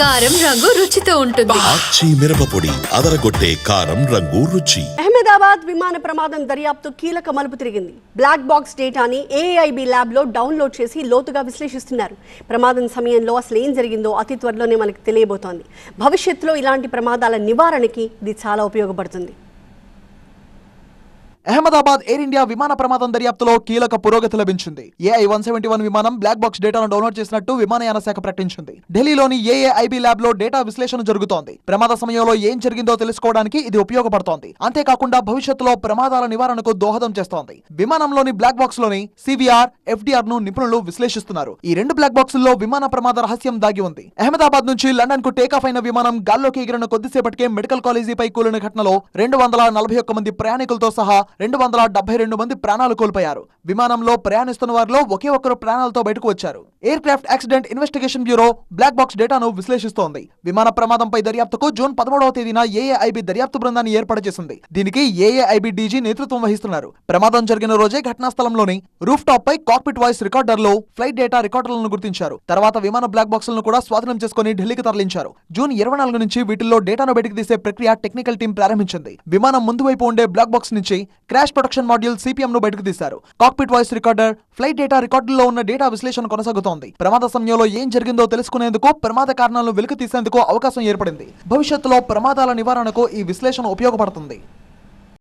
కారం రంగు రుచితో ఉంటుంది. ఆచి మిరపపొడి అదరగొట్టే కారం రంగు రుచి. అహ్మదాబాద్ విమాన ప్రమాదం దర్యాప్తు కీలక మలుపు తిరిగింది. బ్లాక్ బాక్స్ డేటాని ఏఐబి ల్యాబ్ లో డౌన్లోడ్ చేసి లోతుగా విశ్లేషిస్తున్నారు. ప్రమాదం సమయంలో అసలు ఏం జరిగిందో అతి త్వరలోనే మనకు తెలియబోతోంది. భవిష్యత్తులో ఇలాంటి ప్రమాదాల నివారణకి ఇది చాలా ఉపయోగపడుతుంది. అహ్మదాబాద్ ఎయిర్ ఇండియా విమాన ప్రమాదం దర్యాప్తులో కీలక పురోగతి లభించింది. AI-171 విమానం బ్లాక్ బాక్స్ డేటాను డౌన్లోడ్ చేసినట్టు విమానయాన శాఖ ప్రకటించింది. ఢిల్లీలోని ఏఐబి ల్యాబ్ లో డేటా విశ్లేషణ జరుగుతోంది. ప్రమాద సమయంలో ఏం జరిగిందో తెలుసుకోవడానికి ఇది ఉపయోగపడుతోంది. అంతేకాకుండా భవిష్యత్తులో ప్రమాదాల నివారణకు దోహదం చేస్తోంది. విమానంలోని బ్లాక్ బాక్స్ లోని CVR, FDR ను నిపుణులు విశ్లేషిస్తున్నారు. ఈ రెండు బ్లాక్ బాక్సుల్లో విమాన ప్రమాద రహస్యం దాగి ఉంది. అహ్మదాబాద్ నుంచి లండన్ కు టేకాఫ్ అయిన విమానం గాల్లోకి ఎగిరిన కొద్దిసేపటికే మెడికల్ కాలేజీపై కూలిన ఘటనలో 241 మంది ప్రయాణికులతో సహా 272 మంది ప్రాణాలు కోల్పోయారు. విమానంలో ప్రయాణిస్తున్న వారిలో ఒకే ఒక్కరు ప్రాణాలతో బయటకు వచ్చారు. Aircraft accident investigation bureau black box డేటాను విశ్లేషిస్తోంది. విమాన ప్రమాదంపై దర్యాప్తుకు జూన్ 13వ తేదీన ఏఐబి దర్యాప్తు బృందాన్ని ఏర్పాటు చేసింది. దీనికి ఏఐబి డీజీ నేతృత్వం వహిస్తున్నారు. ప్రమాదం జరిగిన రోజే ఘటనా స్థలంలోని రూఫ్ టాప్ పై కాక్పిట్ వాయిస్ రికార్డర్ లో ఫ్లైట్ డేటా రికార్డర్లను గుర్తించారు. తర్వాత విమాన బ్లాక్ బాక్సులను కూడా స్వాధీనం చేసుకుని ఢిల్లీకి తరలించారు. జూన్ 24 నుంచి వీటిల్లో డేటాను బయటకు తీసే ప్రక్రియ టెక్నికల్ టీం ప్రారంభించింది. విమానం ముందు వైపు ఉండే బ్లాక్ బాక్స్ నుంచి క్రాష్ ప్రొటెక్షన్ మాడ్యూల్ CPM ను బయటకు తీశారు. Cockpit voice recorder, flight data రికార్డుల్లో ఉన్న డేటా విశ్లేషణ కొనసాగుతోంది. ప్రమాద సమయంలో ఏం జరిగిందో తెలుసుకునేందుకు, ప్రమాద కారణాలను వెలికి తీసేందుకు అవకాశం ఏర్పడింది. భవిష్యత్తులో ప్రమాదాల నివారణకు ఈ విశ్లేషణ ఉపయోగపడుతుంది.